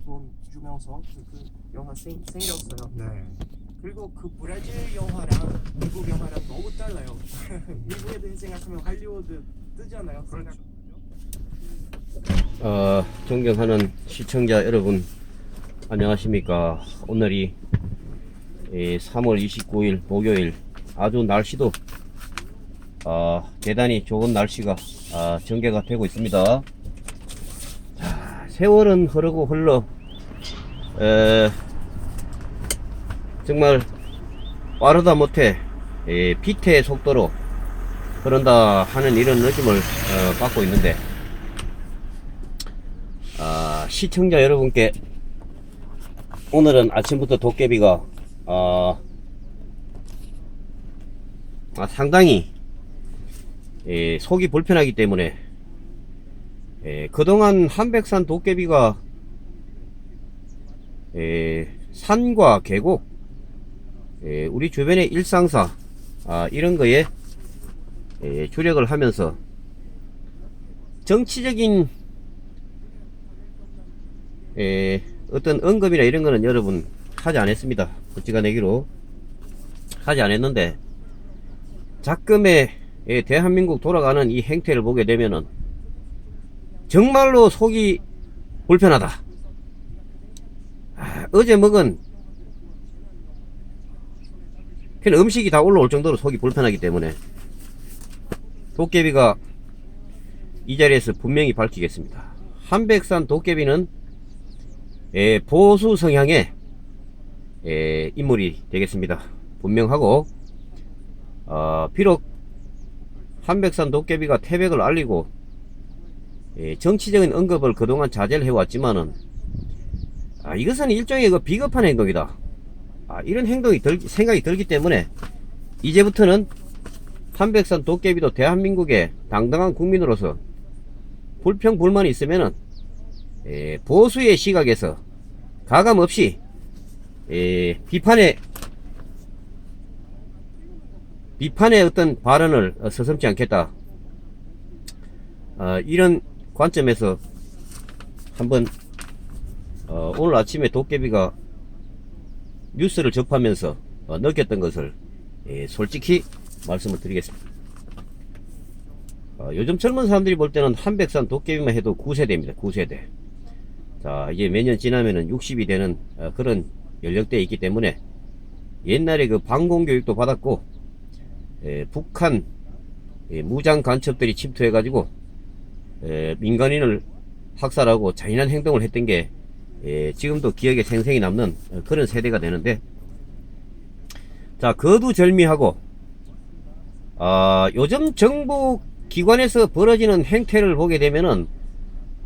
돈 주면서 그 영화 생겼어요. 네. 그리고 그 브라질 영화랑 미국 영화랑 너무 달라요. 미국에 대해 생각하면 할리우드 뜨잖아요. 그렇죠. 존경하는 시청자 여러분, 안녕하십니까. 오늘이 3월 29일 목요일, 아주 날씨도 대단히 좋은 날씨가 전개가 되고 있습니다. 자, 세월은 흐르고 흘러 정말 빠르다 못해 빛의 속도로 흐른다 하는 이런 느낌을 받고 있는데, 시청자 여러분께 오늘은 아침부터 도깨비가 상당히 속이 불편하기 때문에 그동안 한백산 도깨비가 산과 계곡, 우리 주변의 일상사 이런 거에 주력을 하면서 정치적인 어떤 언급이나 이런 거는 여러분 하지 않았습니다. 어찌가내기로 하지 않았는데, 작금의 대한민국 돌아가는 이 행태를 보게 되면은 정말로 속이 불편하다. 어제 먹은 그냥 음식이 다 올라올 정도로 속이 불편하기 때문에 도깨비가 이 자리에서 분명히 밝히겠습니다. 한백산 도깨비는 보수 성향의 인물이 되겠습니다. 분명하고, 비록 한백산 도깨비가 태백을 알리고 정치적인 언급을 그동안 자제를 해왔지만은 이것은 일종의 그 비겁한 행동이다. 이런 행동이 생각이 들기 때문에 이제부터는 한백산 도깨비도 대한민국의 당당한 국민으로서 불평 불만이 있으면은 보수의 시각에서 가감없이 비판의 어떤 발언을 서슴지 않겠다. 이런 관점에서 한번 오늘 아침에 도깨비가 뉴스를 접하면서 느꼈던 것을 솔직히 말씀을 드리겠습니다. 요즘 젊은 사람들이 볼 때는 한백산 도깨비만 해도 9세대입니다. 9세대. 자, 이제 몇 년 지나면은 60이 되는 그런 연령대에 있기 때문에 옛날에 그 방공교육도 받았고, 북한 무장 간첩들이 침투해가지고 민간인을 학살하고 잔인한 행동을 했던 게 지금도 기억에 생생히 남는 그런 세대가 되는데, 자, 거두절미하고 요즘 정부 기관에서 벌어지는 행태를 보게 되면은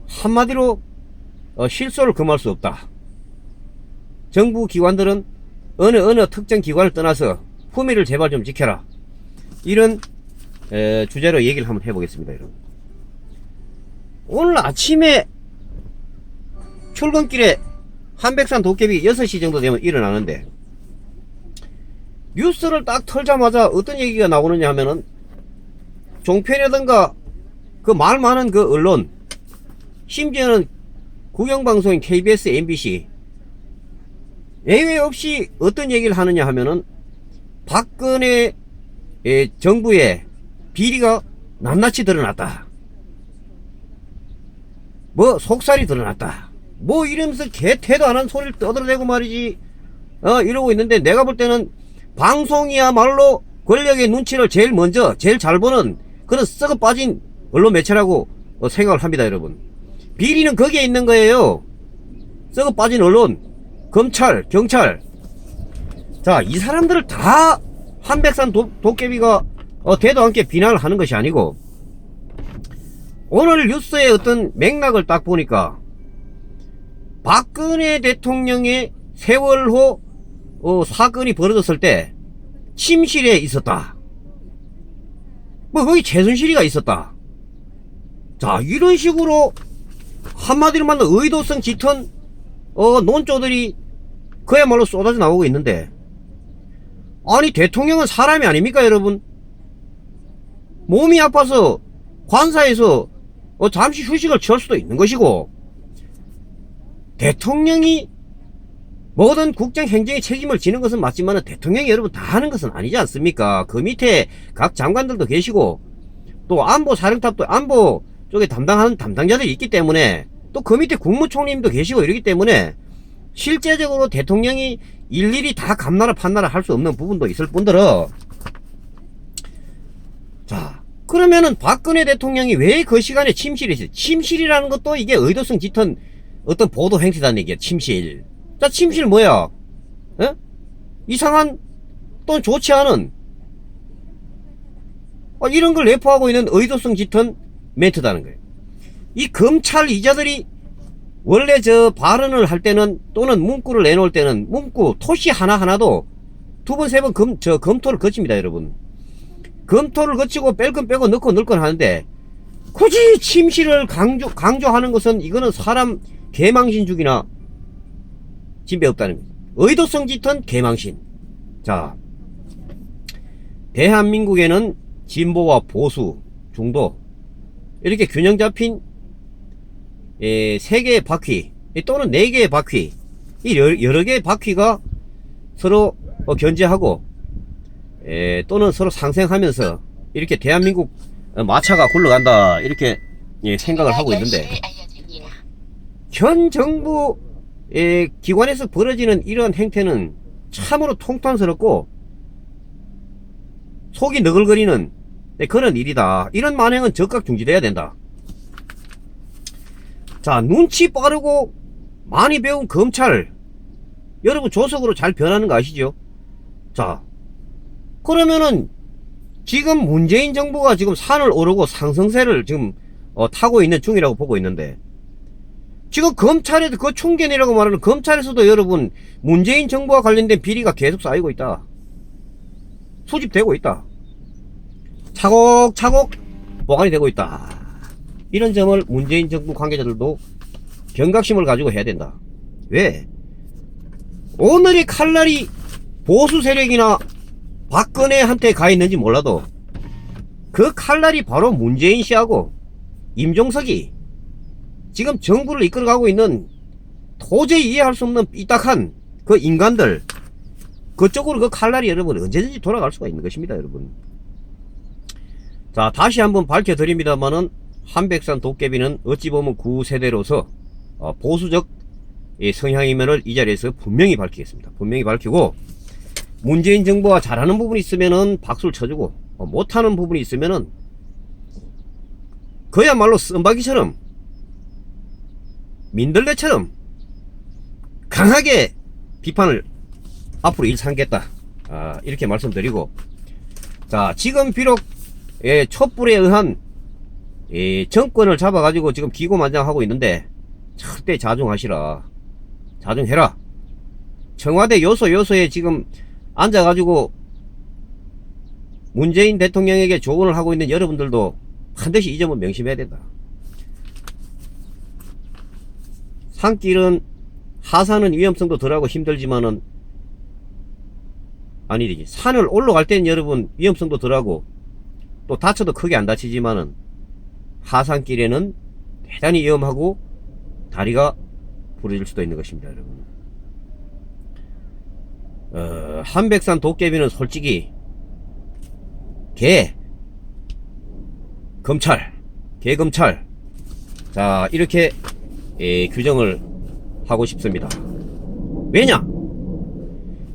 한마디로 실소를 금할 수 없다. 정부 기관들은 어느 특정 기관을 떠나서 품위를 제발 좀 지켜라. 이런 주제로 얘기를 한번 해보겠습니다, 여러분. 오늘 아침에 출근길에 한백산 도깨비 6시 정도 되면 일어나는데, 뉴스를 딱 털자마자 어떤 얘기가 나오느냐 하면은 종편이라든가 그 말 많은 그 언론, 심지어는 국영방송인 KBS, MBC 예외 없이 어떤 얘기를 하느냐 하면은 박근혜 정부의 비리가 낱낱이 드러났다. 뭐 속살이 드러났다. 뭐 이러면서 개태도 안 한 소리를 떠들어대고 말이지. 이러고 있는데, 내가 볼 때는 방송이야말로 권력의 눈치를 제일 먼저 제일 잘 보는 그런 썩어 빠진 언론 매체라고 생각을 합니다, 여러분. 비리는 거기에 있는 거예요. 썩어 빠진 언론, 검찰, 경찰. 자, 이 사람들을 다 한백산 도깨비가 대도 않게 비난을 하는 것이 아니고, 오늘 뉴스의 어떤 맥락을 딱 보니까 박근혜 대통령의 세월호 사건이 벌어졌을 때 침실에 있었다. 뭐 거기 최순실이가 있었다. 자, 이런 식으로 한마디로 말하면 의도성 짙은 논조들이 그야말로 쏟아져 나오고 있는데, 아니 대통령은 사람이 아닙니까, 여러분? 몸이 아파서 관사에서 잠시 휴식을 취할 수도 있는 것이고, 대통령이 모든 국정 행정의 책임을 지는 것은 맞지만 대통령이 여러분 다 하는 것은 아니지 않습니까? 그 밑에 각 장관들도 계시고 또 안보 사령탑도 안보 쪽에 담당하는 담당자들이 있기 때문에 또 그 밑에 국무총리님도 계시고 이러기 때문에 실제적으로 대통령이 일일이 다 감나라 판나라 할 수 없는 부분도 있을 뿐더러, 자 그러면은 박근혜 대통령이 왜 그 시간에 침실에 있어요? 침실이라는 것도 이게 의도성 짙은 어떤 보도 행태라는 얘기야. 침실. 자 침실 뭐야? 에? 이상한 또는 좋지 않은 이런 걸 내포하고 있는 의도성 짙은 멘트다는 거예요. 이 검찰 이자들이 원래 저 발언을 할 때는 또는 문구를 내놓을 때는 문구 토시 하나하나도 두 번 세 번 검토를 거칩니다. 여러분 검토를 거치고 뺄 건 빼고 넣고 넣을 건 하는데 굳이 침실을 강조하는 것은 이거는 사람 개망신 죽이나 진배 없다는 거예요. 의도성 짙은 개망신. 자 대한민국에는 진보와 보수 중도 이렇게 균형 잡힌 3개의 바퀴 또는 4개의 바퀴, 이 여러 개의 바퀴가 서로 견제하고 또는 서로 상생하면서 이렇게 대한민국 마차가 굴러간다 이렇게 생각을 하고 있는데, 현 정부 기관에서 벌어지는 이러한 행태는 참으로 통탄스럽고 속이 너글거리는 그런 일이다. 이런 만행은 적극 중지돼야 된다. 자 눈치 빠르고 많이 배운 검찰 여러분 조석으로 잘 변하는 거 아시죠? 자 그러면은 지금 문재인 정부가 지금 산을 오르고 상승세를 지금 타고 있는 중이라고 보고 있는데, 지금 검찰에도 그 충견이라고 말하는 검찰에서도 여러분 문재인 정부와 관련된 비리가 계속 쌓이고 있다. 수집되고 있다. 차곡차곡 보관이 되고 있다. 이런 점을 문재인 정부 관계자들도 경각심을 가지고 해야 된다. 왜? 오늘의 칼날이 보수 세력이나 박근혜한테 가 있는지 몰라도 그 칼날이 바로 문재인 씨하고 임종석이 지금 정부를 이끌어가고 있는 도저히 이해할 수 없는 삐딱한 그 인간들, 그쪽으로 그 칼날이 여러분 언제든지 돌아갈 수가 있는 것입니다. 여러분 자 다시 한번 밝혀드립니다만은 한백산 도깨비는 어찌 보면 구세대로서 보수적 성향이면을 이 자리에서 분명히 밝히겠습니다. 분명히 밝히고, 문재인 정부가 잘하는 부분이 있으면은 박수를 쳐주고 못하는 부분이 있으면은 그야말로 썸바기처럼 민들레처럼 강하게 비판을 앞으로 일삼겠다. 이렇게 말씀드리고, 자 지금 비록 촛불에 의한 정권을 잡아가지고 지금 기고만장하고 있는데 절대 자중하시라. 자중해라. 청와대 요소에 지금 앉아가지고 문재인 대통령에게 조언을 하고 있는 여러분들도 반드시 이 점은 명심해야 된다. 산길은 하산은 위험성도 덜하고 힘들지만은 아니지, 산을 올라갈 때는 여러분 위험성도 덜하고 또 다쳐도 크게 안 다치지만은 하산길에는 대단히 위험하고 다리가 부러질 수도 있는 것입니다. 여러분 한백산 도깨비는 솔직히 개검찰 자 이렇게 규정을 하고 싶습니다. 왜냐?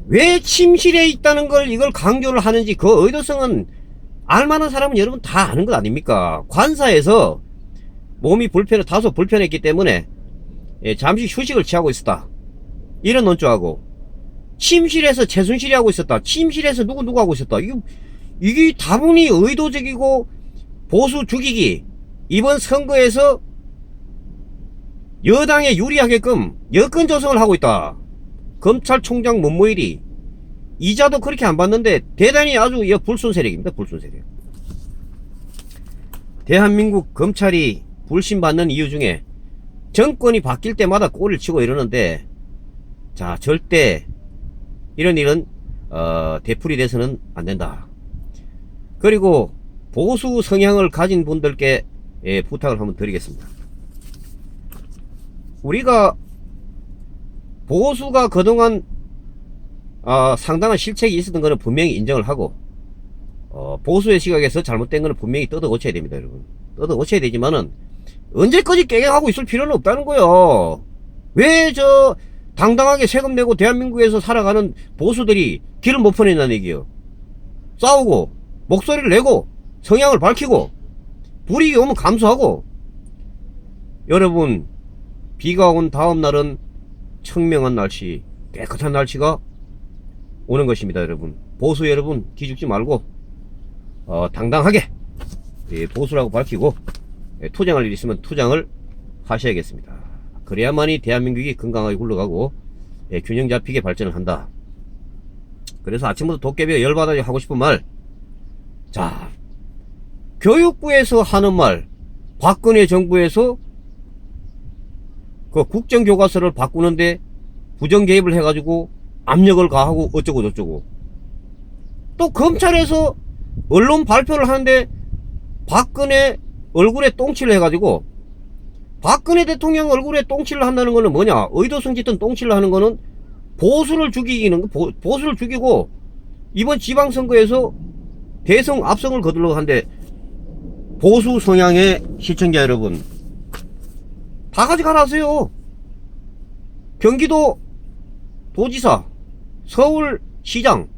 왜 침실에 있다는 걸 이걸 강조를 하는지 그 의도성은 알만한 사람은 여러분 다 아는 것 아닙니까? 관사에서 몸이 다소 불편했기 때문에 잠시 휴식을 취하고 있었다, 이런 논조하고, 침실에서 최순실이 하고 있었다, 침실에서 누구 하고 있었다, 이게 다분히 의도적이고 보수 죽이기, 이번 선거에서 여당에 유리하게끔 여권 조성을 하고 있다. 검찰총장 문무일이 이자도 그렇게 안 받는데 대단히 아주 불순 세력입니다. 불순 세력. 대한민국 검찰이 불신받는 이유 중에 정권이 바뀔 때마다 꼬리를 치고 이러는데, 자 절대 이런 일은 되풀이 돼서는 안 된다. 그리고 보수 성향을 가진 분들께 부탁을 한번 드리겠습니다. 우리가 보수가 그동안 상당한 실책이 있었던 거는 분명히 인정을 하고, 보수의 시각에서 잘못된 거는 분명히 뜯어 고쳐야 됩니다, 여러분. 뜯어 고쳐야 되지만은 언제까지 깨갱하고 있을 필요는 없다는 거예요. 왜 당당하게 세금 내고 대한민국에서 살아가는 보수들이 길을 못 펴낸다는 얘기예요. 싸우고 목소리를 내고 성향을 밝히고 불이익이 오면 감수하고. 여러분, 비가 온 다음 날은 청명한 날씨, 깨끗한 날씨가 오는 것입니다. 여러분, 보수 여러분 기죽지 말고 당당하게 보수라고 밝히고 투쟁할 일 있으면 투쟁을 하셔야겠습니다. 그래야만이 대한민국이 건강하게 굴러가고 균형 잡히게 발전을 한다. 그래서 아침부터 도깨비가 열받아서 하고 싶은 말, 자, 교육부에서 하는 말, 박근혜 정부에서 그 국정교과서를 바꾸는데 부정개입을 해가지고 압력을 가하고 어쩌고 저쩌고, 또 검찰에서 언론 발표를 하는데 박근혜 얼굴에 똥칠을 해가지고, 박근혜 대통령 얼굴에 똥칠을 한다는 거는 뭐냐, 의도성 짙은 똥칠을 하는 거는 보수를 죽이기는, 보수를 죽이고 이번 지방선거에서 대성 압승을 거두려고 하는데, 보수 성향의 시청자 여러분 다 가져가라 하세요. 경기도 도지사, 서울시장,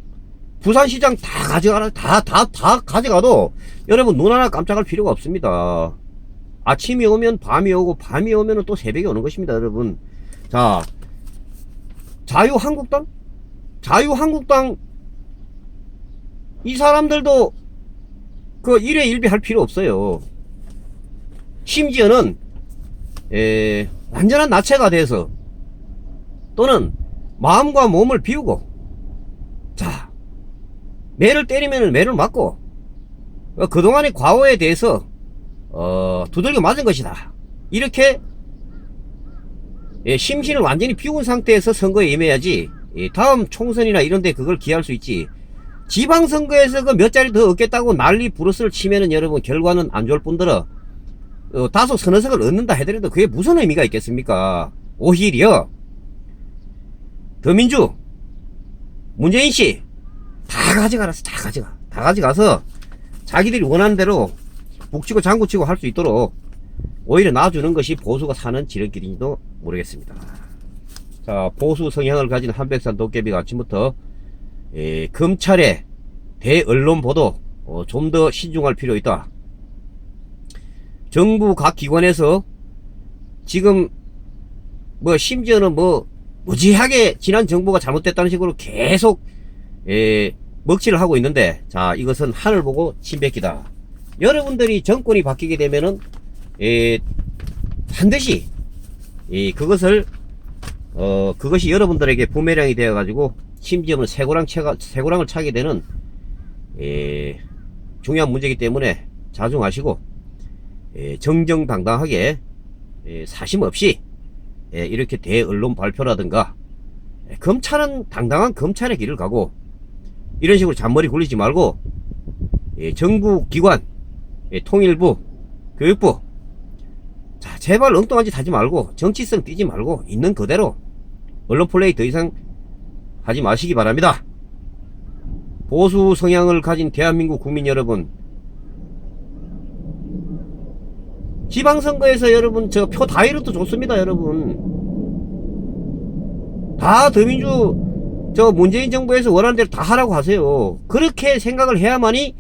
부산시장 다 가져가라. 다 가져가도 여러분 눈 하나 깜짝할 필요가 없습니다. 아침이 오면 밤이 오고 밤이 오면 또 새벽이 오는 것입니다, 여러분. 자, 자유한국당 이 사람들도 그 일회일비 할 필요 없어요. 심지어는 완전한 나체가 돼서 또는 마음과 몸을 비우고, 자, 매를 때리면 매를 맞고, 그동안의 과오에 대해서 두들겨 맞은 것이다, 이렇게 심신을 완전히 비운 상태에서 선거에 임해야지 다음 총선이나 이런데 그걸 기할 수 있지. 지방선거에서 그 몇 자리 더 얻겠다고 난리 부르스를 치면은 여러분 결과는 안 좋을 뿐더러 다소 서너 석을 얻는다 해더라도 그게 무슨 의미가 있겠습니까? 오히려 더민주 문재인씨 다 가져가라. 다 가져가서 자기들이 원하는 대로 북치고 장구치고 할 수 있도록 오히려 놔주는 것이 보수가 사는 지름길인지도 모르겠습니다. 자, 보수 성향을 가진 한백산 도깨비가 아침부터 검찰의 대언론 보도 좀 더 신중할 필요 있다. 정부 각 기관에서 지금 심지어는 무지하게 지난 정부가 잘못됐다는 식으로 계속 먹칠을 하고 있는데, 자, 이것은 하늘 보고 침 뱉기다. 여러분들이 정권이 바뀌게 되면은 반드시 그것이 여러분들에게 부메랑이 되어 가지고 심지어는 쇠고랑을 차게 되는 중요한 문제이기 때문에 자중하시고 정정당당하게 사심 없이 이렇게 대언론 발표라든가, 검찰은 당당한 검찰의 길을 가고 이런 식으로 잔머리 굴리지 말고 정부 기관, 통일부, 교육부, 자, 제발 엉뚱한 짓 하지 말고 정치성 띄지 말고 있는 그대로 언론 플레이 더 이상 하지 마시기 바랍니다. 보수 성향을 가진 대한민국 국민 여러분, 지방선거에서 여러분 저 표 다 잃어도 좋습니다. 여러분 다 더민주 문재인 정부에서 원하는 대로 다 하라고 하세요. 그렇게 생각을 해야만이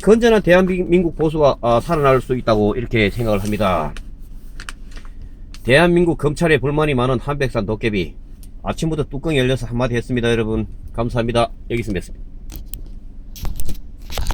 건전한 대한민국 보수가 살아날 수 있다고 이렇게 생각을 합니다. 대한민국 검찰에 불만이 많은 한백산 도깨비, 아침부터 뚜껑이 열려서 한마디 했습니다. 여러분 감사합니다. 여기서 뵙습니다.